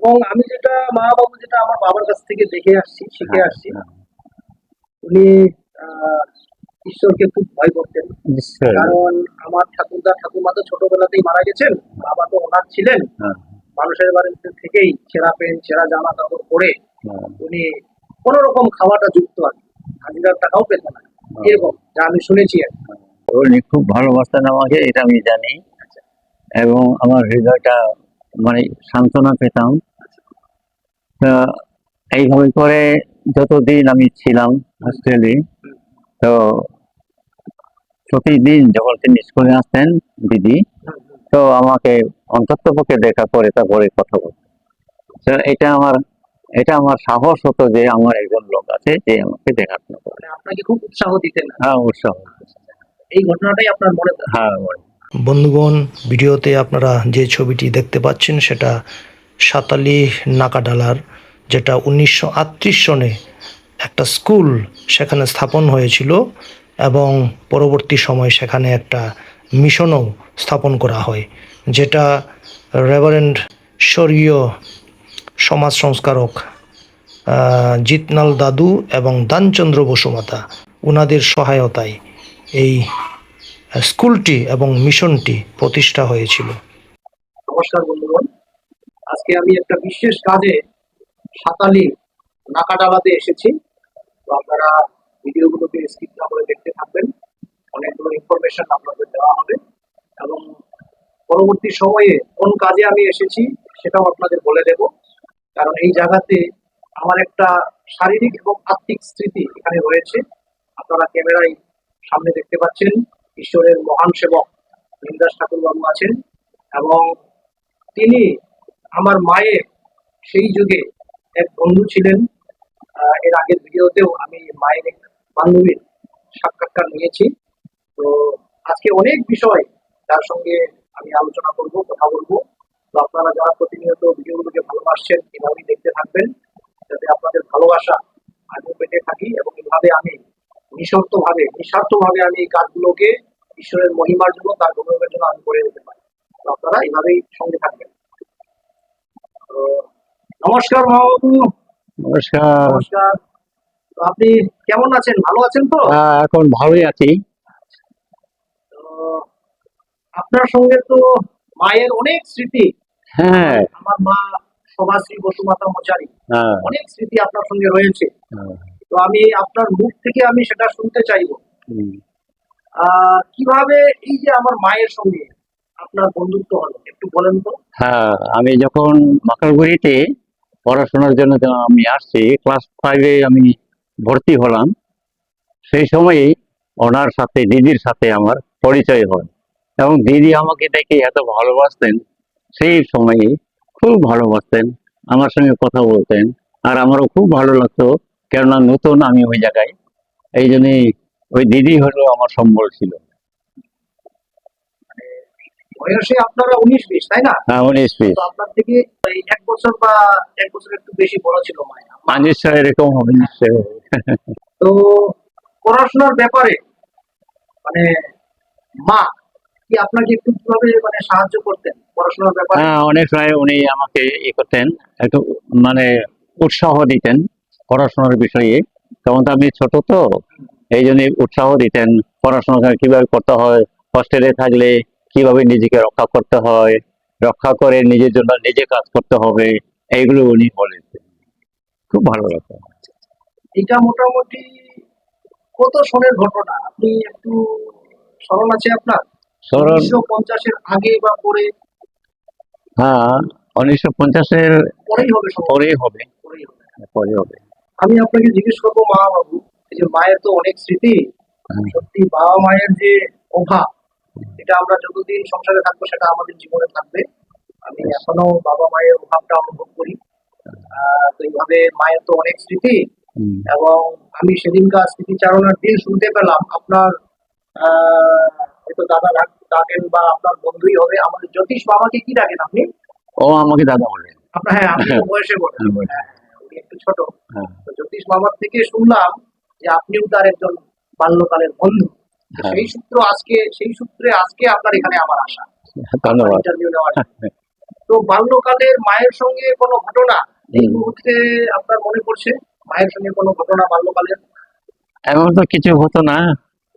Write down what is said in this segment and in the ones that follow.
এবং আমি যেটা মা বাবু যেটা আমার বাবার কাছ থেকে দেখে আসছি শিখে হ্যাঁ, আসছি, হ্যাঁ, উনি আহ, ঈশ্বরকে খুব ভয় করতেন। নিশ্চয়ই। কারণ আমার ঠাকুরদা ঠাকুমা তো ছোটবেলাতেই মারা গেছেন, বাবা তো অনাথ ছিলেন। হ্যাঁ, মানুষের বাড়িতে থেকেই ছেঁড়া প্যান্ট ছেঁড়া জামা কাপড় পরে হ্যাঁ, উনি কোন রকম খাওয়াটা যুক্ত আর কি, হাজিরার টাকাও পেত না, হ্যাঁ, এরকম যা আমি শুনেছি আর কি। উনি খুব ভালোবাসতেন আমাকে, এটা আমি জানি। আচ্ছা, এবং আমার হৃদয়টা মানে সান্ত্বনা পেতাম। আচ্ছা, তা এইভাবে করে যতদিন আমি ছিলাম হোস্টেলে, হুম, তো প্রতিদিন যখন তিনি স্কুলে আসতেন দিদি, হুম, হুম। তো আমাকে অন্ততপক্ষে দেখা করে তারপরে কথা বলতেন। তো এটা আমার সাহস হতো যে আমার একজন লোক আছে যে আমাকে দেখাশোনা করে। মানে আপনাকে খুব উৎসাহ দিতেন আর কি। হ্যাঁ, উৎসাহ। এই ঘটনাটাই আপনার মনে থাকে। হ্যাঁ, বন্ধুগণ, ভিডিওতে আপনারা যে ছবিটি দেখতে পাচ্ছেন সেটা সাতালি নাকাডালার, যেটা 1938 সনে একটা স্কুল সেখানে স্থাপন হয়েছিল এবং পরবর্তী সময় সেখানে একটা মিশনও স্থাপন করা হয়, যেটা রেভারেন্ড স্বর্গীয় সমাজ সংস্কারক জিতনাল দাদু এবং দানচন্দ্র বসুমাতা উনাদের সহায়তায় এই স্কুলটি এবং মিশনটি প্রতিষ্ঠা হয়েছিল। নমস্কার বন্ধুগণ, আজকে আমি একটা বিশেষ কাজে সাতালি নাকাডালাতে এসেছি। তো আপনারা ভিডিওগুলোকে স্কিপ না করে দেখতে থাকবেন, অনেকগুলো ইনফরমেশন আপনাদের দেওয়া হবে এবং পরবর্তী সময়ে কোন কাজে আমি এসেছি সেটাও আপনাদের বলে দেব। কারণ এই জায়গাতে আমার একটা শারীরিক এবং আত্মিক স্মৃতি এখানে রয়েছে। আপনারা ক্যামেরায় সামনে দেখতে পাচ্ছেন ঈশ্বরের মহান সেবক বৃন্দাস ঠাকুর বাবু আছেন এবং তিনি আমার মায়ের সেই যুগে এক বন্ধু ছিলেন। এর আগের ভিডিওতেও আমি মায়ের এক বান্ধবীর সাক্ষাৎকার নিয়েছি। তো আজকে অনেক বিষয় তার সঙ্গে আমি আলোচনা করব, কথা বলবো। তো আপনারা যারা প্রতিনিয়ত ভিডিওগুলোকে ভালোবাসছেন এভাবেই দেখতে থাকবেন, যাতে আপনাদের ভালোবাসা আমিও পেতে থাকি এবং এভাবে আমি নিঃস্বার্থভাবে আমি এই কাজগুলোকে ঈশ্বরের মহিমার জন্য তার গৌরবের জন্য আমি করে যেতে পারি। তো আপনারা এভাবেই সঙ্গে থাকবেন। তো নমস্কার মহাবাবু। নমস্কার। নমস্কার। তো আপনি কেমন আছেন, ভালো আছেন তো? এখন ভালোই আছি। তো আপনার সঙ্গে তো মায়ের অনেক স্মৃতি। হ্যাঁ, আমার মা সভাশ্রী বসুমাতা মচারি, হ্যাঁ, অনেক স্মৃতি আপনার সঙ্গে রয়েছে। হ্যাঁ, তো আমি আপনার মুখ থেকে আমি সেটা শুনতে চাইবো। হুম। কিভাবে এই যে আমার মায়ের সঙ্গে আপনার বন্ধুত্ব হলো একটু বলেন তো। হ্যাঁ, আমি যখন মাকালগুড়িতে পড়াশোনার জন্য যখন আমি আসছি, ক্লাস 5-এ আমি ভর্তি হলাম, সেই সময়েই ওনার সাথে দিদির সাথে আমার পরিচয় হয়। এবং দিদি আমাকে দেখে এত ভালোবাসতেন, সেই সময়ে খুব ভালোবাসতেন, আমার সঙ্গে কথা বলতেন। আর আমারও খুব ভালো লাগতো, কেননা নতুন আমি ওই জায়গায়। এই জন্যই ওই দিদি হলো আমার সম্বল ছিল। বয়সে আপনারা 19-20, তাই না? হ্যাঁ, 19 পিস। তো আপনার থেকে এই 1 বছর বা 1 বছর একটু বেশি বড় ছিল মায়ের। নিশ্চয় এরকম হবে, নিশ্চয় হবে। তো পড়াশোনার ব্যাপারে মানে মা কি আপনাকে একটু কিভাবে মানে সাহায্য করতেন পড়াশোনার ব্যাপারে? হ্যাঁ, অনেক সময় উনি আমাকে করতেন, একটু মানে উৎসাহ দিতেন পড়াশোনার বিষয়ে। তখন তো আমি ছোট, তো এই জন্য উৎসাহ দিতেন পড়াশোনা কিভাবে করতে হয়, হস্টেলে থাকলে কিভাবে নিজেকে রক্ষা করতে হয়, রক্ষা করে নিজের জন্য নিজে কাজ করতে হবে, এইগুলো উনি বলেছেন। খুব ভালো লাগতো। এটা মোটামুটি কত সনের ঘটনা আপনি একটু স্মরণ আছে আপনার? স্মরণ? 1950-এর আগে বা পরে? হ্যাঁ, 1950-এর পরেই হবে সম্ভবত। পরেই হবে। পরেই হবে। পরে হবে। আমি আপনাকে জিজ্ঞেস করবো মা বাবু, এই যে মায়ের তো অনেক স্মৃতি, হ্যাঁ, সত্যি বাবা মায়ের যে অভাব, এটা আমরা যতদিন সংসারে থাকবো সেটা আমাদের জীবনে থাকবে। আমি এখনো বাবা মায়ের অভাবটা অনুভব করি। তো এইভাবে মায়ের তো অনেক স্মৃতি হুম। এবং আমি সেদিনকার স্মৃতিচারণার দিন শুনতে পেলাম আপনার আহ হয়তো দাদা ডাকেন বা আপনার বন্ধুই হবে, আমাদের জ্যোতিষ বাবাকে কি ডাকেন আপনি? ও আমাকে দাদা বলে। আপনার, হ্যাঁ আপনি তো বয়সে বলেন। হ্যাঁ, বলে। হ্যাঁ, উনি একটু ছোট। হ্যাঁ, তো জ্যোতিষ বাবার থেকে শুনলাম যে আপনিও তার একজন বাল্যকালের বন্ধু। তো হ্যাঁ, সেই সূত্রে আজকে আপনার এখানে আমার আসা, আপনার ধন্যবাদ। ইন্টারভিউ নেওয়ার জন্য। তো বাল্যকালের মায়ের সঙ্গে কোনো ঘটনা এই মুহূর্তে আপনার মনে পড়ছে? মায়ের সঙ্গে কোনো ঘটনা বাল্যকালের? এমন তো কিছু হতো না।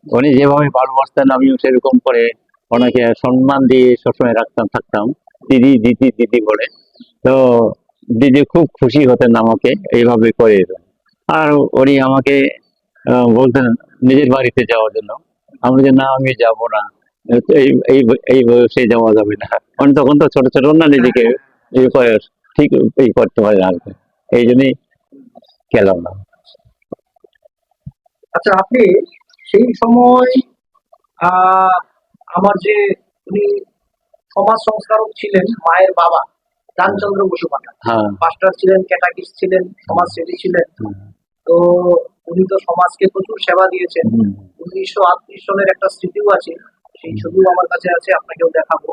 উনি যেভাবে ভালোবাসতেন আমিও সেরকম করে ওনাকে সম্মান দিয়ে সবসময় থাকতাম। দিদি দিদি দিদি বলে। তো দিদি খুব খুশি হতেন আমাকে এইভাবে করে। আর উনি আমাকে বলতেন নিজের বাড়িতে যাওয়ার জন্য। আমি যে না, আমি যাব না, এই এই এই বয়সে যাওয়া যাবে না। কারণ তখন তো ছোট ছোট না, নিজেকে এই করে ঠিক এই করতে হয় আর কি। এই জন্যই গেলাম না। আচ্ছা, আপনি সেই সময় আহ আমার যে উনি সমাজ সংস্কারক ছিলেন, মায়ের বাবা রামচন্দ্র বসুমাতার, হ্যাঁ। পাস্টার ছিলেন, ক্যাটাকিস্ট ছিলেন, সমাজসেবী ছিলেন। হুম, তো উনি তো সমাজকে প্রচুর সেবা দিয়েছেন। হুম। 1938 সনের একটা স্মৃতিও আছে, সেই ছবিও আমার কাছে আছে, আপনাকেও দেখাবো।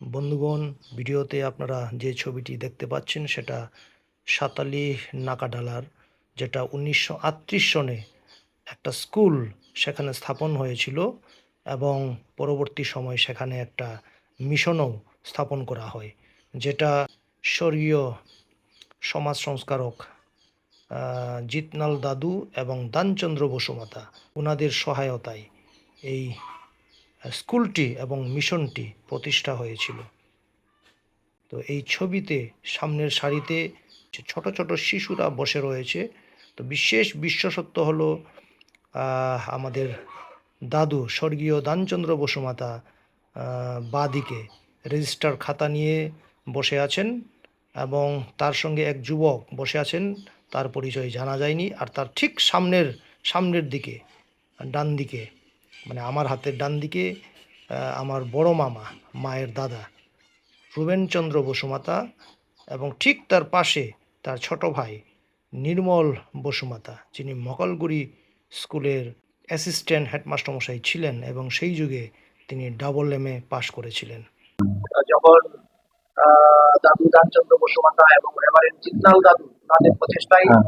বন্ধুগণ, ভিডিওতে আপনারা যে ছবিটি দেখতে পাচ্ছেন সেটা সাতালি নাকাডালার, যেটা 1938 সনে একটা স্কুল সেখানে স্থাপন হয়েছিল এবং পরবর্তী সময় সেখানে একটা মিশনও স্থাপন করা হয়, যেটা স্বর্গীয় সমাজ সংস্কারক জিতনাল দাদু এবং দানচন্দ্র বসুমাতা ওনাদের সহায়তায় এই স্কুলটি এবং মিশনটি প্রতিষ্ঠা হয়েছিল। তো এই ছবিতে সামনের সারিতে যে ছোট ছোট শিশুরা বসে রয়েছে। তো বিশেষ বিশেষত্ব হলো আমাদের দাদু স্বর্গীয় দানচন্দ্র বসুমাতা বাঁদিকে রেজিস্টার খাতা নিয়ে বসে আছেন এবং তার সঙ্গে এক যুবক বসে আছেন, তার পরিচয় জানা যায়নি। আর তার ঠিক সামনের দিকে, ডান দিকে, মানে আমার হাতের ডান দিকে আমার বড় মামা, মায়ের দাদা রুবেনচন্দ্র বসুমাতা, এবং ঠিক তার পাশে তার ছোট ভাই নির্মল বসুমাতা, যিনি মকলগুড়ি স্কুলের অ্যাসিস্ট্যান্ট হেডমাস্টার মশাই ছিলেন এবং সেই যুগে তিনি AA পাশ করেছিলেন। যখন দাদু দানচন্দ্র বসুমাতা এবং রেভারেন্ড জিতনাল দাদু তাদের প্রচেষ্টায় হ্যাঁ।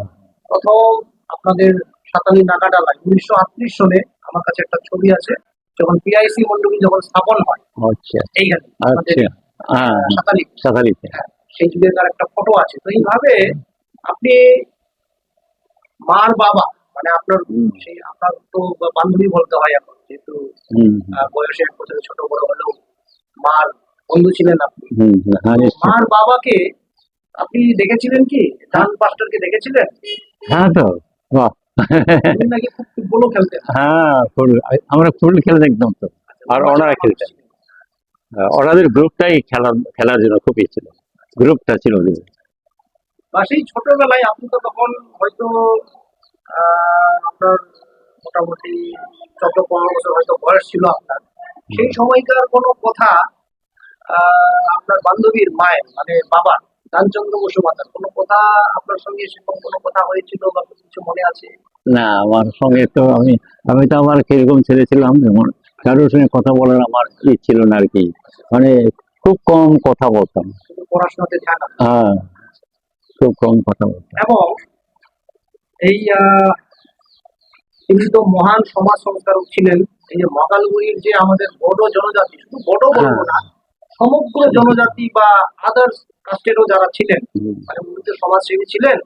প্রথম আপনাদের সাতালি নাগাডালায় 1938 সনে, আমার কাছে একটা ছবি আছে, যখন পিআইসি মন্ডলী যখন স্থাপন হয় আচ্ছা এইখানে আমাদের আচ্ছা। হ্যাঁ, সাতালি, সাতারিতে। হ্যাঁ, সেই যুগের তার একটা ফটো আছে। তো এইভাবে আপনি মার বাবা, মানে আপনার সেই, আপনার তো বান্ধবী বলতে হয় এখন, যেহেতু হুম, বয়সে 1 বছরের ছোট বড় হলেও মার বন্ধু ছিলেন আপনি। হুম, হ্যাঁ, তো নিশ্চয়ই। মার বাবাকে আপনি দেখেছিলেন কি? ডান পাস্টারকে দেখেছিলেন? হ্যাঁ তো, বাহ। উনি নাকি খুব ফুটবলও খেলতেন। হ্যাঁ, আমরা ফুল খেলে দেখতাম তো। আর ওনারা খেলতেন। ওনাদের গ্রুপটাই খেলার জন্য খুবই ছিল। গ্রুপটা ছিল কিন্তু। বা সেই ছোটবেলায় আপনি তো তখন হয়তো আপনার মোটামুটি 14-15 বছর হয়তো বয়স ছিল আপনার। সেই সময়কার কোনো কথা আপনার বান্ধবীর মায়ের, মানে বাবা দানচন্দ্র বসুমাতার কোনো কথা আপনার সঙ্গে সেরকম কোনো কথা হয়েছিল বা কিছু মনে আছে? না, আমার সঙ্গে তো আমি তো আমার কিরকম ছেলে ছিলাম, যেমন কারোর সঙ্গে কথা বলার আমার ছিল না আর কি। মানে খুব কম কথা বলতাম। শুধু পড়াশোনাতে ধ্যান আছে। হ্যাঁ, খুব কম কথা বলতাম। এবং এই তিনি তো মহান সমাজ সংস্কারক ছিলেন। এই যে মকালগুড়ির যে আমাদের বড় জনজাতি, শুধু বড় বলবো না, সমগ্র জনজাতি বা আদার্স কাস্টেরও যারা ছিলেন, হুম, মানে উনি তো সমাজসেবী ছিলেন,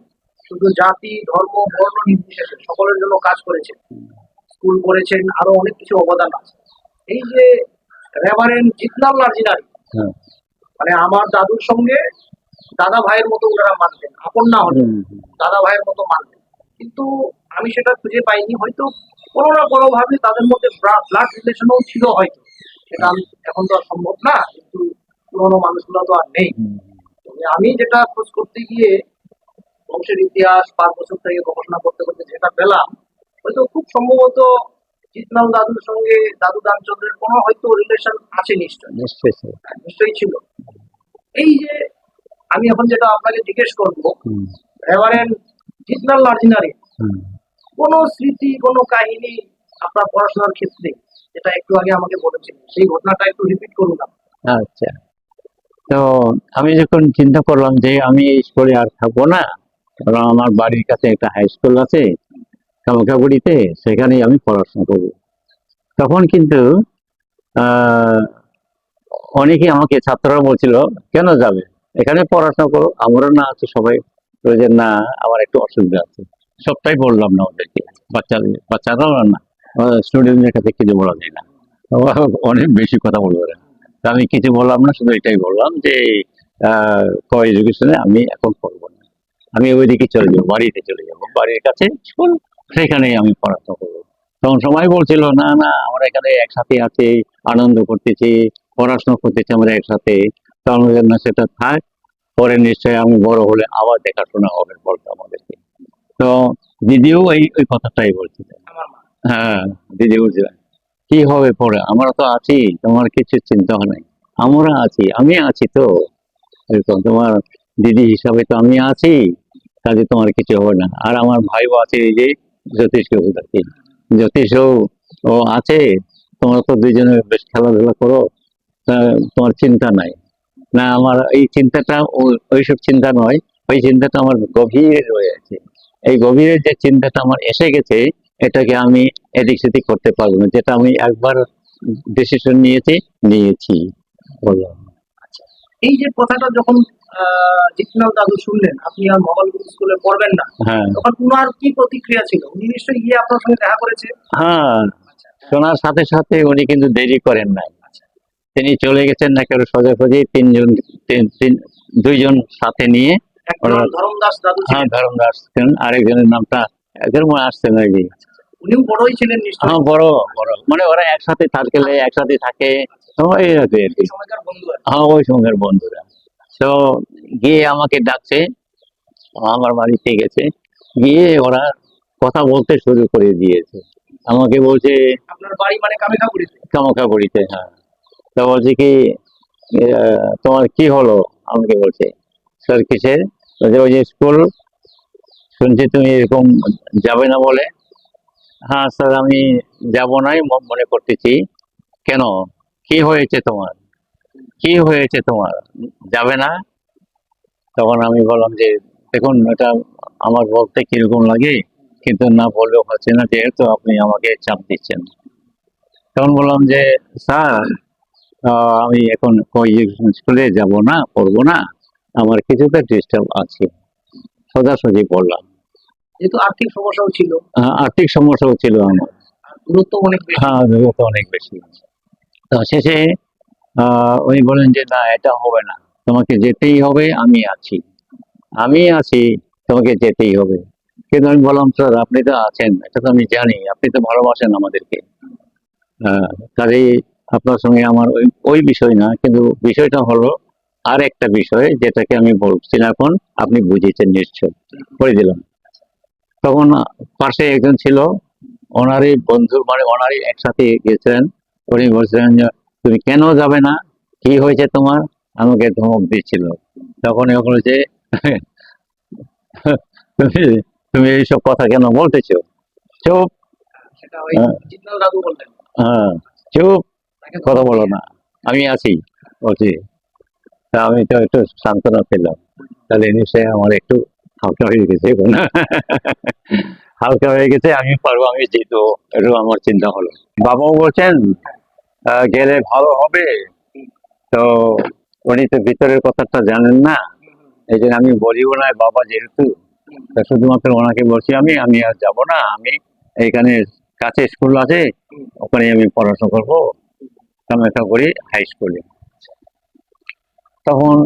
শুধু জাতি ধর্ম বর্ণ নির্বিশেষে সকলের জন্য কাজ করেছেন, স্কুল করেছেন, আরো অনেক কিছু অবদান আছে। এই যে রেভারেন্ড জিতনাল লার্জিনারি, হ্যাঁ, মানে আমার দাদুর সঙ্গে দাদা ভাইয়ের মতো ওনারা মানতেন, আপন না হলে হুম, দাদা ভাইয়ের মতো মানতেন। কিন্তু আমি সেটা খুঁজে পাইনি, হয়তো কোনো না কোনো ভাবে তাদের মধ্যে ব্লাড রিলেশনও ছিল হয়তো, সেটা আমি এখন তো আর সম্ভব না, কিন্তু পুরোনো মানুষগুলো তো আর নেই। হুম, তবে আমি যেটা খোঁজ করতে গিয়ে বংশের ইতিহাস 5 বছর থেকে গবেষণা করতে করতে যেটা পেলাম, হয়তো খুব সম্ভবত জিতনাল দাদুর সঙ্গে দাদু দানচন্দ্রের কোনো হয়তো রিলেশন আছে, নিশ্চয়ই নিশ্চয়ই ছিল। নিশ্চয়ই ছিল। এই যে আমি এখন যেটা আপনাকে জিজ্ঞেস করবো, হুম, রেভারেন্ড জিতনাল লার্জিনারি হুম। কোনো স্মৃতি, কোনো কাহিনী আপনার পড়াশোনার ক্ষেত্রে, যেটা একটু আগে আমাকে বলেছেন, সেই ঘটনাটা একটু রিপিট করুন না। আচ্ছা, তো আমি যখন চিন্তা করলাম যে আমি এই স্কুলে আর থাকবো না, কারণ আমার বাড়ির কাছে একটা হাই স্কুল আছে কামাখাগুড়িতে, সেখানেই আমি পড়াশোনা করবো। তখন কিন্তু আহ অনেকে আমাকে ছাত্ররা বলছিল কেন যাবে, এখানে পড়াশোনা করো, আমরা না আছি সবাই। বলে যে না, আমার একটু অসুবিধা আছে। সবটাই বললাম না ওদেরকে, বাচ্চারাও না, স্টুডেন্টদের কাছে কিছু বলা যায় না। ওরা অনেক বেশি কথা বলবে ওরা। তা আমি কিছু বললাম না, শুধু এটাই বললাম যে কো এডুকেশনে আমি এখন পড়বো না, আমি ওইদিকে চলে যাবো, বাড়িতে চলে যাবো, বাড়ির কাছে স্কুল, সেখানেই আমি পড়াশোনা করবো। তখন সবাই বলছিল না না, আমরা এখানে একসাথে আছি, আনন্দ করতেছি, পড়াশোনা করতেছি আমরা একসাথে, তো আমাদের না সেটা থাক, পরে নিশ্চয়ই আমি বড় হলে আবার দেখাশোনা হবে বলতো আমাদেরকে। তো দিদিও ওই কথাটাই বলছিলেন। আমার মা। হ্যাঁ, দিদি বুঝলেন কি হবে পরে, আমরা তো আছি, তোমার কিছু চিন্তা হয় নাই, আমরা আছি, আমি আছি তো, এরকম তোমার দিদি হিসাবে তো আমি আছি, কাজে তোমার কিছু হবে না। আর আমার ভাইও আছে, এই যে জ্যোতিষ আছে, জ্যোতিষও ও আছে, তোমরা তো দুইজনে বেশ খেলাধুলা করো, তা তোমার চিন্তা নাই। না, আমার এই চিন্তাটা ওইসব চিন্তা নয়, ওই চিন্তাটা আমার গভীরে রয়েছে। এই গভীরে যে চিন্তাটা আমার এসে গেছে, এটাকে আমি এদিক সেদিক করতে পারবো না, যেটা আমি একবার ডিসিশন নিয়েছি বললাম। আচ্ছা, এই যে কথাটা যখন জিতনাল দাদু শুনলেন আপনি আর মঙ্গলগুরু স্কুলে পড়বেন না, হ্যাঁ, তখন উনার কি প্রতিক্রিয়া ছিল? উনি নিশ্চয়ই গিয়ে আপনার সঙ্গে দেখা করেছে। হ্যাঁ, আচ্ছা, শোনার সাথে সাথে উনি কিন্তু দেরি করেন নাই, আচ্ছা, তিনি চলে গেছেন একেবারে সোজাসুজি দুইজন সাথে নিয়ে। একজন ওরা, ধরমদাস দাদু হ্যাঁ, ছিলেন। ধরমদাস আসছেন, আরেকজনের নামটা এদের মনে আসছে না কি। উনিও বড়ই ছিলেন হ্যাঁ, নিশ্চয়ই। বড় বড়, মানে ওরা একসাথে থাকলে একসাথে থাকে, ওই আর কি। এই সময়কার বন্ধু আর কি। হ্যাঁ, ওই সঙ্গের বন্ধুরা। তো গিয়ে আমাকে ডাকছে, আমার বাড়িতে গেছে, গিয়ে ওরা কথা বলতে শুরু করে দিয়েছে। আমাকে বলছে আপনার বাড়ি মানে কামাখ্যাগুড়িতে। কামাখাগুড়িতে, হ্যাঁ। তো বলছে কি তোমার কি হলো, আমাকে বলছে স্যার কিসের, বলছে ওই যে স্কুল, শুনছি তুমি এরকম যাবে না বলে। হ্যাঁ স্যার, আমি যাব নাই মনে করতেছি। কেন, কি হয়েছে তোমার, কি হয়েছে তোমার, যাবে না? তখন আমি বললাম যে দেখুন, এটা আমার বলতে কিরকম লাগে, কিন্তু না বললেও হচ্ছে না, যেহেতু আপনি আমাকে চাপ দিচ্ছেন। তখন বললাম যে স্যার, আমি এখন ওই স্কুলে যাব না, পড়বো না, আমার কিছুটা ডিস্টার্ব আছে, সোজাসুজি বললাম। যেহেতু আর্থিক সমস্যাও ছিল আর্থিক সমস্যাও ছিল আমার। আর দূরত্ব অনেক বেশি। হ্যাঁ, দূরত্ব অনেক বেশি। তো শেষে উনি বলেন যে না, এটা হবে না, তোমাকে যেতেই হবে, আমি আছি, তোমাকে যেতেই হবে। কিন্তু আমি বললাম স্যার, আপনি তো আছেন, এটা তো আমি জানি, আপনি তো ভালোবাসেন আমাদেরকে, কাজেই আপনার সঙ্গে আমার ওই ওই বিষয় না, কিন্তু বিষয়টা হলো আর একটা বিষয়, যেটাকে আমি বলছি না এখন, আপনি বুঝেছেন নিশ্চয়, করে দিলাম। তখন পাশে একজন ছিল, ওনারই বন্ধু, মানে ওনারই একসাথে গেছিলেন। উনি বলছিলেন যে তুমি কেন যাবে না, কি হয়েছে তোমার, আমাকে ধমক দিচ্ছিল। তখন ও বলেছে তুমি তুমি এইসব কথা কেন বলতেছো, চুপ, সেটা ওই হ্যাঁ, জিতনাল দাদু বললেন। হ্যাঁ, চুপ, তাকে কথা ধমক বলো দিয়ে। না, আমি আছি, বলছি। তা আমি তো একটু সান্ত্বনা পেলাম, তাহলে নিশ্চয়ই আমার একটু হালকা হয়ে গেছে এখন। হালকা হয়ে গেছে, আমি পারবো, আমি জিতবো, একটু আমার চিন্তা হলো। বাবাও বলছেন গেলে ভালো হবে। তো উনি তো ভিতরের কথাটা জানেন না, এই জন্য আমি বলিও না, বাবা যেহেতু, তা শুধুমাত্র ওনাকে বলছি আমি আর যাবো না, আমি এইখানে কাছে স্কুল আছে, ওখানে আমি পড়াশোনা করবো, কামাখ্যাগুড়ি হাই স্কুলে। তখন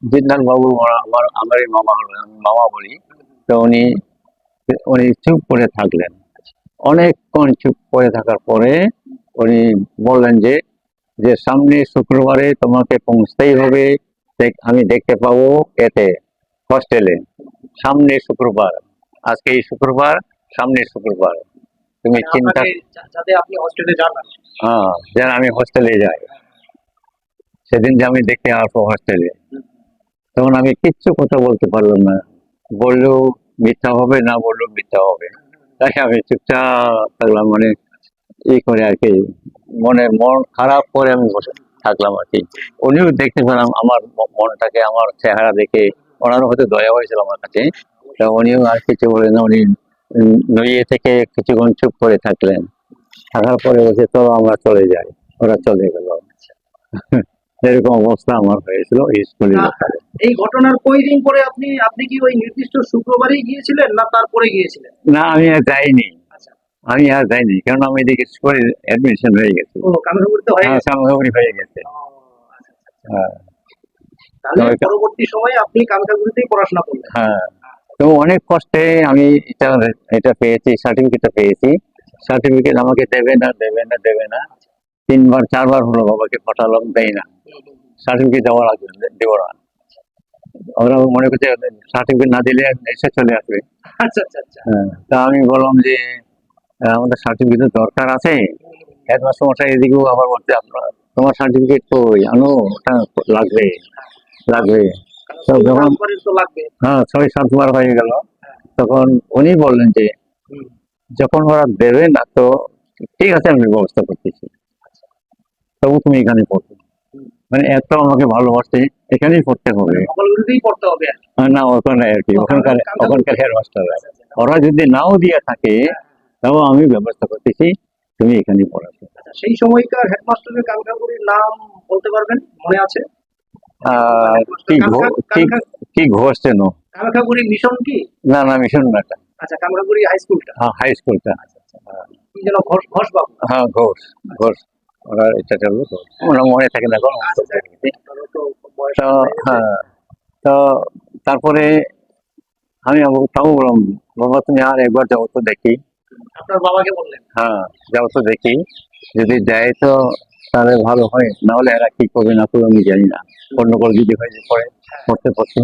জিন্দাল বাবু, আমারই মামা হলো, আমি মামা বলি। তো উনি উনি চুপ করে থাকলেন, অনেকক্ষণ চুপ করে থাকার পরে উনি বললেন যে যে সামনে শুক্রবারে তোমাকে পৌঁছতেই হবে, আমি দেখতে পাবো এতে, হস্টেলে, সামনে শুক্রবার, আজকে এই শুক্রবার, সামনে শুক্রবার, তুমি মানে চিন্তা, আপনাকে যাতে আপনি হস্টেলে যান আর কি। হ্যাঁ, যেন আমি হস্টেলে যাই, সেদিন যে আমি দেখে আসবো হস্টেলে। তখন আমি কিচ্ছু কথা বলতে পারলাম না, বললেও মিথ্যা হবে, না বললেও মিথ্যা হবে, তাই আমি চুপচাপ থাকলাম, মানে ই করে আর কি, মন খারাপ করে আমি বসে থাকলাম আর কি। উনিও দেখতে পেলাম আমার মনটাকে, আমার চেহারা দেখে ওনারও হয়তো দয়া হয়েছিল আমার কাছে। তা উনিও আর কিছু বলে না, উনি নইয়ে থেকে কিছুক্ষণ চুপ করে থাকলেন, থাকার পরে বলছে চলো আমরা চলে যাই, ওরা চলে গেল। এরকম অবস্থা আমার হয়েছিল এই স্কুলের ব্যাপারে। এই ঘটনার কয়দিন পরে আপনি আপনি কি ওই নির্দিষ্ট শুক্রবারই গিয়েছিলেন না তারপরে গিয়েছিলেন? না, আমি আর যাইনি, আচ্ছা। আমি আর যাইনি, কারণ আমি এদিকে স্কুলে অ্যাডমিশন হয়ে গেছে। ও, কামরাঙ্গুড়িতে হয়ে হ্যাঁ, গেছে। সামগ্রী হয়ে গেছে। ও, আচ্ছা, আচ্ছা। হ্যাঁ, তাহলে তো পরবর্তী সময়ে আপনি কামরাঙ্গুড়িতেই পড়াশোনা করলেন। হ্যাঁ, তো অনেক কষ্টে আমি এটা এটা পেয়েছি, সার্টিফিকেটটা পেয়েছি। সার্টিফিকেট আমাকে দেবে না দেবে না দেবে না, 3-4বার হলো বাবাকে পাঠালাম, দেয় না। সার্টিফিকেট দেওয়া লাগবে, দেবো না। ওরা মনে করছে সার্টিফিকেট না দিলে এসে চলে আসবে। আচ্ছা, আচ্ছা, আচ্ছা। হ্যাঁ, তা আমি বললাম যে আমাদের সার্টিফিকেট দরকার আছে। হেডমাস্টার মশাই এদিকেও আবার বলছে আপনার তোমার সার্টিফিকেট কই, আনো, ওটা লাগবে লাগবে। তো স্কুল যখন ট্রান্সফারের তো লাগবে। হ্যাঁ 6-7বার হয়ে গেল, তখন উনি বললেন যে হুম। যখন ওরা দেবে না তো ঠিক আছে, আমি ব্যবস্থা করতেছি, তবু তুমি এখানে পড়বে। মানে এত আমাকে ভালোবাসে, এখানেই পড়তে হবে। মঙ্গলগুলিতেই পড়তে হবে আর কি। না ওখানে আর কি, ওখানকার ওখানকার হেডমাস্টাররা, আচ্ছা, আচ্ছা। ওরা যদি নাও দিয়ে থাকে তাও আমি ব্যবস্থা করতেছি, তুমি এখানেই পড়াবে। আচ্ছা, সেই সময়কার হেডমাস্টারের কামরাঙ্গুড়ির নাম বলতে পারবেন? মনে আছে? কি কি ঘোষ যেন? কামাখাগুড়ি মিশন কি? না মিশন না, আচ্ছা, কামরাঙ্গুড়ি হাই স্কুলটা। হ্যাঁ হাই স্কুলটা। কি যেন ঘোষ, ঘোষ বাবু। হ্যাঁ ঘোষ ঘোষ, ওরা এটা চালু ঘোষ, ওরা মনে থাকে না এখন। আচ্ছা, আপনারও তো বয়স তো হয়ে গেছে। হ্যাঁ, তো তারপরে আমি তাও বললাম বাবা তুমি আর একবার যাও তো দেখি। আপনার বাবাকে বললেন? হ্যাঁ, যাও তো দেখি, যদি দেয় তো তাহলে ভালো হয়, না হলে এরা কি করবে না করবে আমি জানি না। গন্ডগোল যদি হয়ে যায় পরে পড়তে পড়তে,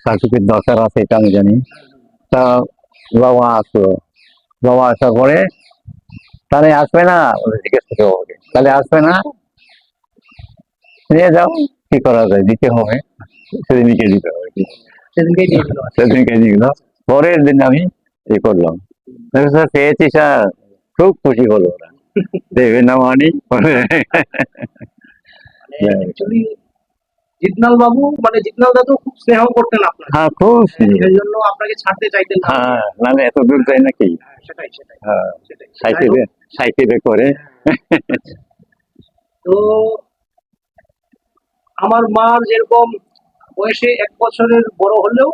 সার্টিফিকেট দরকার আছে এটা আমি জানি। তা বাবা আসলো, বাবা আসার পরে তাহলে আসবে না, জিজ্ঞেস করতে হবে তাহলে আসবে না, নিয়ে যাও, কি করা যায়, দিতে হবে, সেদিনকে দিতে হবে। সেদিনকেই দিয়ে দিল। সেদিনকে দিয়ে দিল। পরের দিন আমি করলাম, স্যার পেয়েছি স্যার, খুব খুশি হলো ওরা, দেবে না মানি। অ্যাকচুয়ালি জিতনাল বাবু মানে জিতনাল দাদু খুব স্নেহ করতেন আপনাকে। হ্যাঁ খুব সেই জন্য আপনাকে ছাড়তে চাইতেন না। হ্যাঁ, নাহলে এত দূর যায় নাকি। হ্যাঁ, সেটাই সেটাই হ্যাঁ, সেটাই। যাই সাইকেলে হোক, সাইকেলে করে। তো আমার মার যেরকম বয়সে 1 বছরের বড় হলেও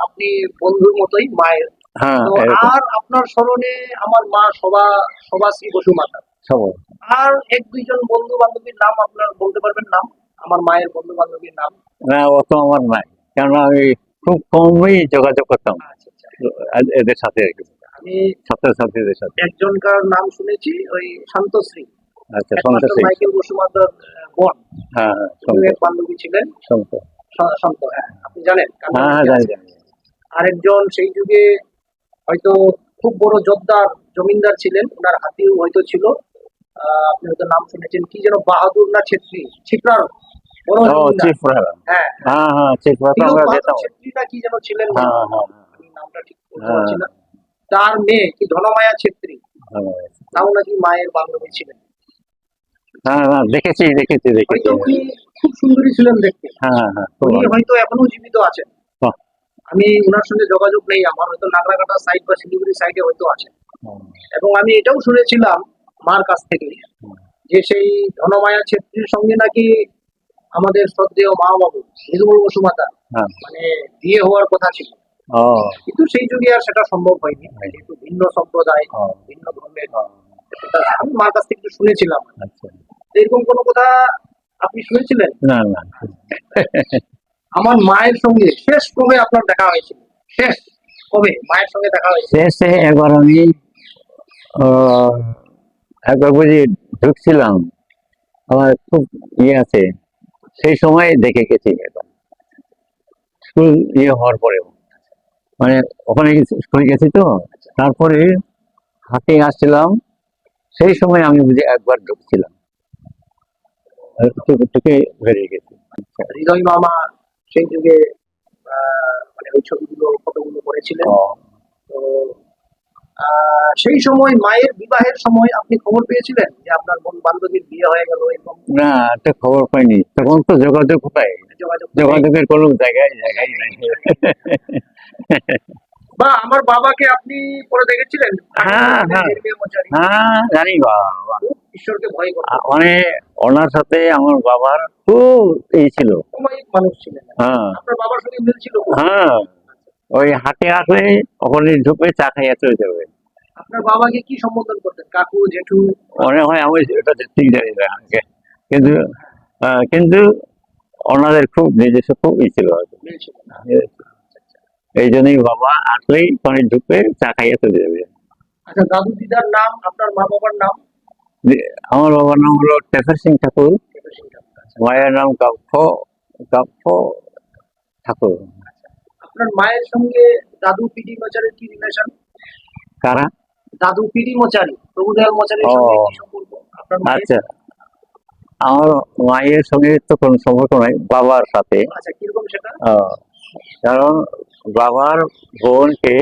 আপনি বন্ধুর মতোই মায়ের। হ্যাঁ তো এরকম আর আপনার স্মরণে আমার মা শোভাশ্রী বসু মাতা, সব। আর 1-2 জন বন্ধু বান্ধবীর নাম আপনার বলতে পারবেন? নাম আমার মায়ের বন্ধু বান্ধবীর নাম? না অত আমার নাই, কারণ আমি খুব কমই যোগাযোগ করতাম আচ্ছা, আচ্ছা। এদের সাথে আর কি, আমি ছাত্রছাত্রীদের সাথে। একজনকার নাম শুনেছি, ওই শান্তশ্রী, আচ্ছা, একমাত্র সন্তোষী। মাইকেল বসুমাতার বোন। হ্যাঁ হ্যাঁ, উনিও এক বান্ধবী ছিলেন, সন্তোষ। শান্ত। হ্যাঁ, আপনি জানেন? হ্যাঁ হ্যাঁ, জানি জানি। আরেকজন সেই যুগে হয়তো খুব বড় জোরদার জমিদার ছিলেন, ওনার হাতিও হয়তো ছিল। আপনি হয়তো নাম শুনেছেন, কি যেন বাহাদুর না ছেত্রী, ছিপড়ার বড় ও জমিদার। চিফরা। হ্যাঁ, হ্যাঁ হ্যাঁ, চিফরা তো তিলক আমরা বাহাদুর যেতাম। ছেত্রী না কি যেন ছিলেন, হ্যাঁ হ্যাঁ আমি নামটা ঠিক বলতে পারছি না। তার মেয়ে কি ধনমায়া ছেত্রী, হ্যাঁ তাও নাকি মায়ের বান্ধবী ছিলেন। হ্যাঁ হ্যাঁ, দেখেছি দেখেছি দেখেছি। হয়তো উনি খুব সুন্দরী ছিলেন দেখতে। হ্যাঁ হ্যাঁ, খুব উনি ভালো। হয়তো এখনো জীবিত আছেন। বাহ। আমি ওনার সঙ্গে যোগাযোগ নেই আমার, হয়তো নাগরাকাটা সাইড বা শিলিগুড়ি সাইডে হয়তো আছেন। এবং আমি এটাও শুনেছিলাম মার কাছ থেকে যে সেই ধনমায়া ছেত্রীর সঙ্গে নাকি আমাদের শ্রদ্ধেয় মা বাবু নির্মল বসুমাতা হ্যাঁ। মানে বিয়ে হওয়ার কথা ছিল, ও কিন্তু সেই যুগে আর সেটা সম্ভব হয়নি, যেহেতু ভিন্ন সম্প্রদায়, ও, ভিন্ন ধর্মের। সেটা আমি মার কাছ থেকে একটু শুনেছিলাম। আচ্ছা। এরকম কোনো কথা আপনি শুনেছিলেন? না না, আমার মায়ের সঙ্গে শেষ কবে আপনার দেখা হয়েছিল? শেষ কবে মায়ের সঙ্গে দেখা হয়েছিল? শেষে একবার আমি আহ, একবার বুঝি ঢুকছিলাম, আমার খুব আছে, সেই সময় দেখে গেছি একবার, স্কুল হওয়ার পরেও, মানে ওখানে স্কুলে গেছি তো, তারপরে হাঁটে আসছিলাম, সেই সময় আমি বুঝি একবার ঢুকছিলাম, ঢুকে বেরিয়ে গেছি। হৃদয় মামা সেই যুগে মানে ওই ছবিগুলো ফটোগুলো করেছিলেন। ও, তো সেই সময় মায়ের বিবাহের সময় আপনি খবর পেয়েছিলেন যে আপনার বোন বান্ধবীর বিয়ে হয়ে গেল, এরকম না একটা খবর পাইনি, তখন তো যোগাযোগ কোথায়, যোগাযোগ নেই? যোগাযোগের কোনো জায়গায় জায়গায় নাই। বা আমার বাবাকে আপনি পরে দেখেছিলেন? হ্যাঁ হ্যাঁ মেয়ে মশারি। হ্যাঁ, জানি বাবা। ঈশ্বরকে ভয় করতেন, মানে ওনার সাথে আমার বাবার খুব এই ছিল। অমায়িক মানুষ ছিলেন। হ্যাঁ আপনার বাবার সঙ্গে মিল ছিল খুব? হ্যাঁ, ওই হাটে আসলে ওখানে ঢুকে চা খাইয়া চলে যাবে। আপনার বাবাকে কি সম্বোধন করতেন? কাকু, জেঠু? মনে হয় আমি এটা ঠিক জানি না আগে। কিন্তু কিন্তু ওনাদের খুব নিজস্ব খুব ই ছিল আর কি। মিল ছিল না? এই জন্যই বাবা আসলেই ওখানে ঢুকে চা খাইয়া চলে যাবে। আচ্ছা, দাদু দিদার নাম, আপনার মা বাবার নাম? আমার বাবার নাম হলো টেফার সিং ঠাকুর, টেপর সিং ঠাকুর। আচ্ছা। মায়ের নাম কাপ্ফ কাপ্ফ ঠাকুর। আপনার মায়ের সঙ্গে দাদু পিডি মচারের কি রিলেশন? কারা? দাদু পিডি মচারি, প্রভুদয়াল মচারির ও সঙ্গে কি সম্পর্ক আপনার মায়ের? আচ্ছা, আমার মায়ের সঙ্গে তো কোনো সম্পর্ক নাই, বাবার সাথে। আচ্ছা, কিরকম সেটা? কারণ বাবার বোনকে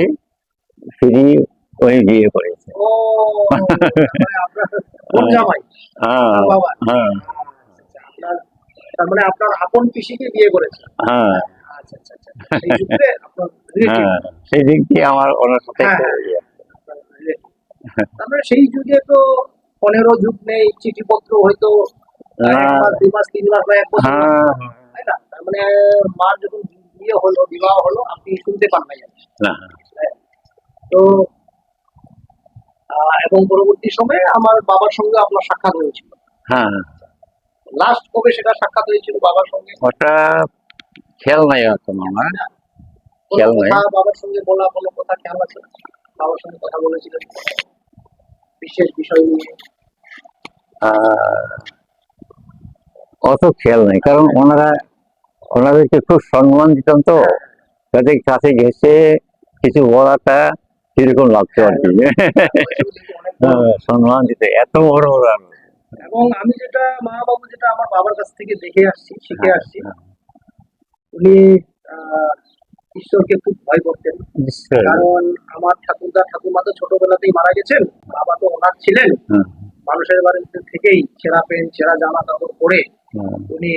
ফিরি ওই বিয়ে করেছে। ও, তার মানে আপনার কোন জামাই? হ্যাঁ আপনার বাবা? হ্যাঁ আচ্ছা, আপনার, তার মানে আপনার আপন পিসিকে বিয়ে করেছে? হ্যাঁ আচ্ছা আচ্ছা আচ্ছা, সেই সূত্রে আপনার রিলেটিভ। হ্যাঁ, সেই দিক দিয়ে আমার ওনার সাথে হ্যাঁ, একটু হ্যাঁ। ইয়ে। আপনার relative। তার মানে সেই যুগে তো ফোনেরও যুগ নেই, চিঠিপত্র হয়তো না, 1 মাস 2 মাস 3 মাস বা 1 বছর লাগতো, হ্যাঁ তাই না? তার মানে মার যখন বিয়ে হলো, বিবাহ হলো, আপনি শুনতে পান নাই আর কি। না হ্যাঁ। তো এবং পরবর্তী সময়ে আমার বাবার সঙ্গে আপনার সাক্ষাৎ হয়েছিল। হ্যাঁ, লাস্ট কবে সেটা সাক্ষাৎ হয়েছিল বাবার সঙ্গে? ওটা খেয়াল নাই এখন আমার, কোনো খেয়াল নাই। কথা বাবার সঙ্গে বলা, কোনো কথা খেয়াল আছে? বাবার সঙ্গে কথা বলেছিলেন বিশেষ বিষয় নিয়ে? আহ, অত খেয়াল নাই, কারণ ওনাদেরকে খুব সম্মান দিতাম তো, তাদের কাছে গেছে কিছু বলাটা কিরকম লাগতো আর কি। বয়সেও কিন্তু অনেক বড়। সম্মান দিতে এত বড় ওরা। এবং আমি যেটা মা বাবু যেটা আমার বাবার কাছ থেকে দেখে আসছি, শিখে হ্যাঁ, আসছি, উনি আহ, ঈশ্বরকে খুব ভয় করতেন। নিশ্চয়ই। কারণ আমার ঠাকুরদা ঠাকুমা তো ছোটবেলাতেই মারা গেছেন, বাবা তো অনাথ ছিলেন। হ্যাঁ, মানুষের বাড়িতে থেকেই ছেঁড়া প্যান্ট ছেঁড়া জামা কাপড় পরে হ্যাঁ, উনি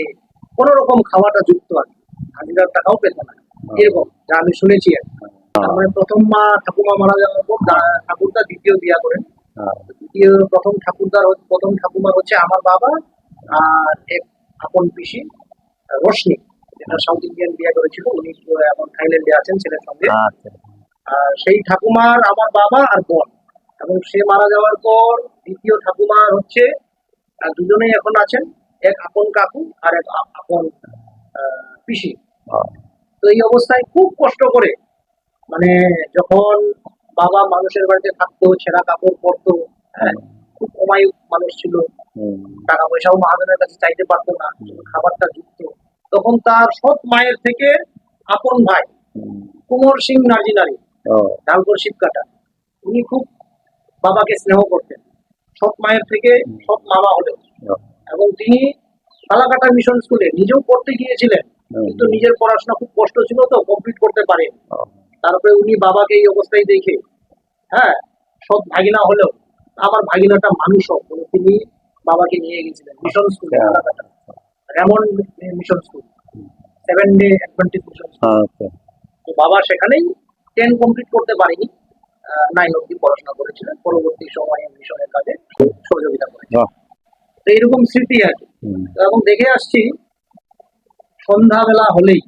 কোন রকম খাওয়াটা যুক্ত আর কি, হাজিরার টাকাও পেত না, এরকম যা আমি শুনেছি আর কি। তার মানে প্রথম মা ঠাকুমা মারা যাওয়ার পর ঠাকুরদা দ্বিতীয় বিয়া করেন। হ্যাঁ, প্রথম ঠাকুমার হচ্ছে আমার বাবা, আর এক আপন পিসি রোশনি, যেটা সাউথ ইন্ডিয়ান বিয়ে করেছিল, উনি এখন থাইল্যান্ডে আছেন ছেলের সঙ্গে। আচ্ছা, আর সেই ঠাকুমার আমার বাবা আর বোন, এবং সে মারা যাওয়ার পর দ্বিতীয় ঠাকুমার হচ্ছে দুজনেই এখন আছেন, এক আপন কাকু আর এক আপন পিসি। হ্যাঁ, তো এই অবস্থায় খুব কষ্ট করে, মানে যখন বাবা মানুষের বাড়িতে থাকতো, ছেঁড়া কাপড় পরতো, হ্যাঁ, খুব অমায়িক মানুষ ছিল, হুম, টাকা পয়সাও মহাজনের কাছে চাইতে পারতো না, শুধু খাবারটা যুক্ত। তখন তার সৎ মায়ের থেকে আপন ভাই হুম, কুমোর সিং নার্জিনারি, ও, ডালকর শিবকাটা, উনি খুব বাবাকে স্নেহ করতেন, সৎ মায়ের থেকে সৎ মামা হলেও। ও, এবং তিনি ফালাকাটা মিশন স্কুলে নিজেও পড়তে গিয়েছিলেন, হুম, কিন্তু নিজের পড়াশোনা খুব কষ্ট ছিল তো কমপ্লিট করতে পারেন। ও, তারপরে উনি বাবাকে এই অবস্থায় দেখে, হ্যাঁ, সৎ ভাগিনা হলেও আমার ভাগিনাটা মানুষ হোক বলে তিনি বাবাকে নিয়ে গেছিলেন মিশন স্কুলে, Falakata Raymond mission school, 7 day Adventist mission school. আচ্ছা, তো বাবা সেখানেই 10 কমপ্লিট করতে পারেনি, 9 অব্দি পড়াশোনা করেছিলেন, পরবর্তী সময়ে মিশনের কাজে সহযোগিতা করেছেন। বাহ, তো এইরকম স্মৃতি আর কি। হুম, তো এখন দেখে আসছি সন্ধ্যাবেলা হলেই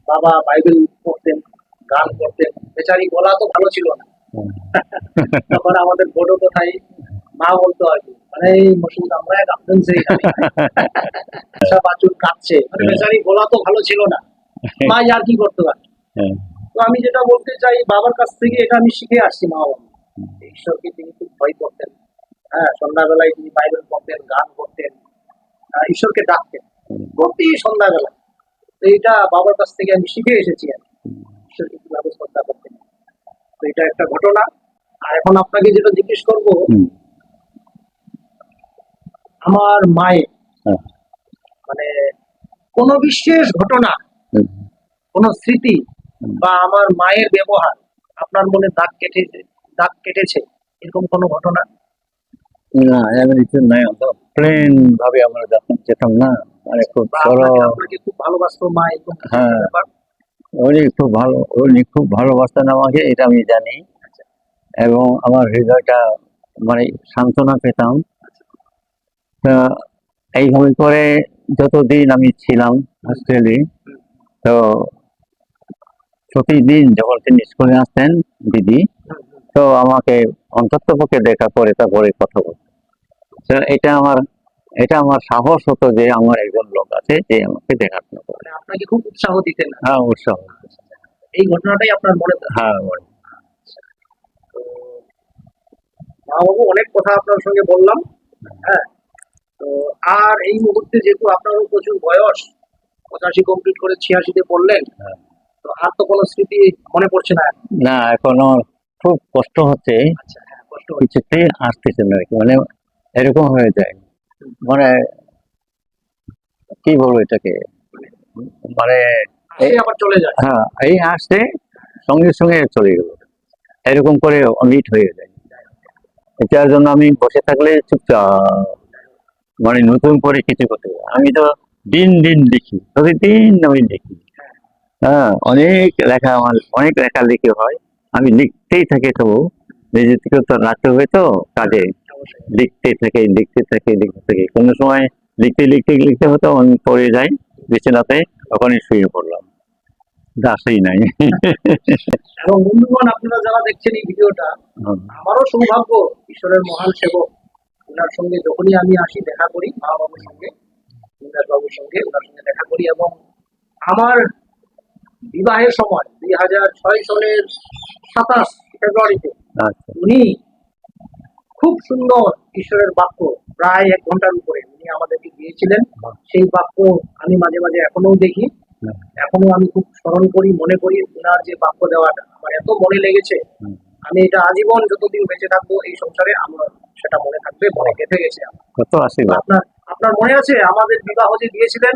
বাবা বাইবেল পড়তেন, গান করতেন, বেচারি গলা তো ভালো ছিল না, হুম, তখন আমাদের বড় কোথায় মা বলতো আর কি, মানে এই মসুদ আমরা এক আপন সেই বাছুর কাঁদছে, মানে বেচারি গলা তো ভালো ছিল না, মা আর কি করতে পারে। হ্যাঁ, তো আমি যেটা বলতে চাই, বাবার কাছ থেকে এটা আমি শিখে আসছি, মা বাবা ঈশ্বরকে তিনি খুব ভয় করতেন। হ্যাঁ, সন্ধ্যাবেলায় তিনি বাইবেল পড়তেন, গান করতেন, ঈশ্বরকে ডাকতেন প্রতি সন্ধ্যাবেলা। তো এটা বাবার কাছ থেকে আমি শিখে এসেছি আর কি, ঈশ্বরকে কিভাবে শ্রদ্ধা করতেন। তো এটা একটা ঘটনা। আর এখন আপনাকে যেটা জিজ্ঞেস করবো, হুম, আমার মায়ের হ্যাঁ, মানে কোনো বিশেষ ঘটনা, হুম, কোনো স্মৃতি বা আমার মায়ের ব্যবহার আপনার মনে দাগ কেটেছে এরকম কোনো ঘটনা? না এমন কিছু নাই, অত প্লেন ভাবে আমরা যেতাম না, মানে খুব বা সরল। আপনাকে খুব ভালোবাসতো মা, এরকম কিছু হ্যাঁ, ব্যাপার? উনি খুব ভালোবাসতেন আমাকে, এটা আমি জানি। এবং আমার হৃদয়টা মানে সান্ত্বনা পেতাম তো এইভাবে করে যতদিন আমি ছিলাম হোস্টেলে, তো প্রতিদিন যখন তিনি স্কুলে আসতেন দিদি, তো আমাকে অন্তত পক্ষে দেখা করে তারপরে কথা বলতো। তো এটা আমার সাহস হতো যে আমার একজন লোক আছে যে আমাকে দেখাশোনা করে। মানে আপনাকে খুব উৎসাহ দিতেন। হ্যাঁ, উৎসাহ। এই ঘটনাটাই আপনার মনে থাকে। হ্যাঁ, তো মা বাবু, অনেক কথা আপনার সঙ্গে বললাম। হ্যাঁ, তো আর এই মুহূর্তে যেহেতু আপনারও প্রচুর বয়স, 85 কমপ্লিট করে 86-তে পড়লেন, হ্যাঁ। তো আর তো কোনো স্মৃতি মনে পড়ছে না এখন। না, এখনো খুব কষ্ট হচ্ছে, আচ্ছা, হ্যাঁ, কষ্ট হচ্ছে। কিছুতেই আসতেছে না আর কি। মানে এরকম হয়ে যায়, মানে কি বলবো এটাকে, মানে আসে আবার চলে যায়। হ্যাঁ, এই আসছে সঙ্গে সঙ্গে চলে গেল, এরকম করে অমিট হয়ে যায়। এটার জন্য আমি বসে থাকলে চুপচাপ, মানে নতুন করে কিছু করতে হবে। আমি তো দিন দিন লিখি, প্রতিদিন আমি লিখি। হ্যাঁ, অনেক লেখালেখি হয়, আমি লিখতেই থাকি। তবু নিজেকে তো রাখতে হবে, তো কাজে অবশ্যই। লিখতে থাকি। কোনো সময় লিখতে হতো, আমি পড়ে যাই বিছানাতে, ওখানে শুয়ে পড়লাম, আসেই নাই। এবং বন্ধুগণ, আপনারা যারা দেখছেন এই ভিডিওটা, আমারও সৌভাগ্য, ঈশ্বরের মহান সেবক, ওনার সঙ্গে যখনই আমি আসি দেখা করি, মা বাবুর সঙ্গে, বিন্দাস বাবুর সঙ্গে, ওনার সঙ্গে দেখা করি। এবং আমার বিবাহের সময় 2006 সালের 27 ফেব্রুয়ারিতে আচ্ছা, উনি খুব সুন্দর ঈশ্বরের বাক্য, প্রায় 1 ঘন্টার উপরে উনি আমাদেরকে দিয়েছিলেন। সেই বাক্য আমি মাঝে মাঝে এখনো দেখি, এখনো আমি খুব স্মরণ করি, মনে করি। ওনার যে বাক্য দেওয়াটা আমার এত মনে লেগেছে, আমি এটা আজীবন যতদিন বেঁচে থাকবো এই সংসারে আমার সেটা মনে থাকবে, মনে গেঁথে গেছে আমার। কত আশীর্বাদ। আপনার আপনার মনে আছে আমাদের বিবাহ যে দিয়েছিলেন?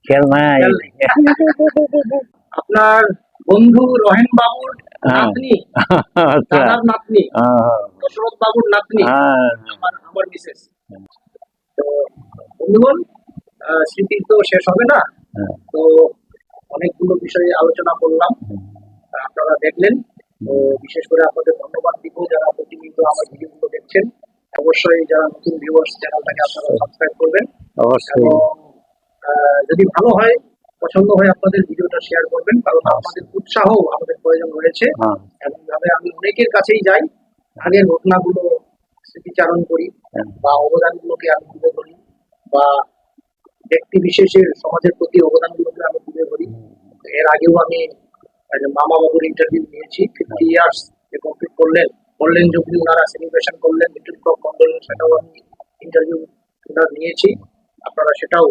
খেয়াল নাই। খেয়াল নেই। আপনার বন্ধু রহেন বাবুর নাতনি, আচ্ছা, দাদার নাতনি, দশরথ বাবুর নাতনি, আমার মিসেস। তো বন্ধুগণ, স্মৃতি তো শেষ হবে না। তো অনেকগুলো বিষয়ে আলোচনা করলাম, আপনারা দেখলেন। তো বিশেষ করে আপনাদের ধন্যবাদ দিব যারা প্রতিনিয়ত আমার ভিডিওগুলো দেখছেন। অবশ্যই যারা নতুন ভিউয়ার্স, চ্যানেলটাকে আপনারা সাবস্ক্রাইব করবেন। অবশ্যই। এবং যদি ভালো হয়, পছন্দ হয়, আপনাদের ভিডিওটা শেয়ার করবেন, কারণ আপনাদের উৎসাহ আমাদের প্রয়োজন রয়েছে। এমনভাবে আমি অনেকের কাছেই যাই, আগের ঘটনাগুলো স্মৃতিচারণ করি, বা অবদানগুলোকে আমি তুলে ধরি, বা ব্যক্তি বিশেষের সমাজের প্রতি অবদানগুলোকে আমি তুলে ধরি। এর আগেও আমি মামা বাবুর ইন্টারভিউ নিয়েছি, 50 ইয়ার্স কমপ্লিট করলেন যখন ওনারা সেলিব্রেশন করলেন লিটল ক্লক মন্ডল, সেটাও আমি ইন্টারভিউ নিয়েছি। আপনারা সেটাও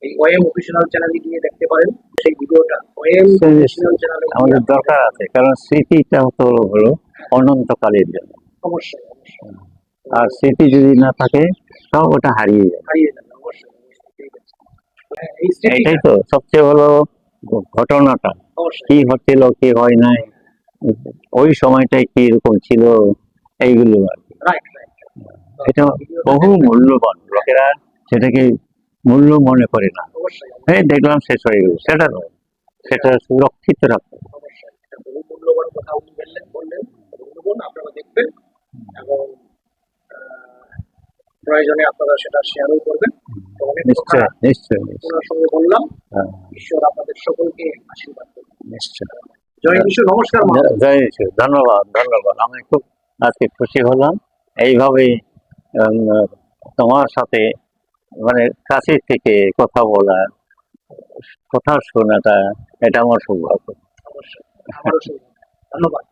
এই ওএম অফিসিয়াল চ্যানেলে গিয়ে দেখতে পারেন, সেই ভিডিওটা ওএম অফিসিয়াল চ্যানেলে আমাদের দরকার আছে, কারণ স্মৃতিটা হলো অনন্তকালের জন্য। অবশ্যই অবশ্যই। আর স্মৃতি যদি না থাকে, সব ওটা হারিয়ে যাবে। অবশ্যই। ঠিক আছে। এই স্মৃতিটা এটাই তো সবচেয়ে বড় ঘটনাটা, কি হচ্ছিল, কি হয় নাই, ওই সময়টাই কি রকম ছিল, এইগুলো আর কি। রাইট। এটা বহু মূল্যবান, লোকেরা সেটাকে মূল্য মনে করে না। অবশ্যই। এই দেখলাম শেষ হয়ে গেল, সেটা নয়, সেটা সুরক্ষিত রাখতে হবে। অবশ্যই এটা বহু মূল্যবান কথা উনি বললেন। বন্ধুগণ, আপনারা দেখবেন এবং প্রয়োজনে আপনারা সেটা শেয়ারও করবেন। তো অনেক কথা নিশ্চয় আপনার সঙ্গে বললাম। ঈশ্বর আপনাদের সকলকে আশীর্বাদ করুন। নিশ্চয়। জয় ঈশ্বর। নমস্কার মা। জয় ঈশ্বর। ধন্যবাদ। আমি খুব আজকে খুশি হলাম। এইভাবে তোমার সাথে, মানে কাছে থেকে কথা বলা, কথা শোনাটা, এটা আমার সৌভাগ্য। অবশ্যই, আমারও ধন্যবাদ।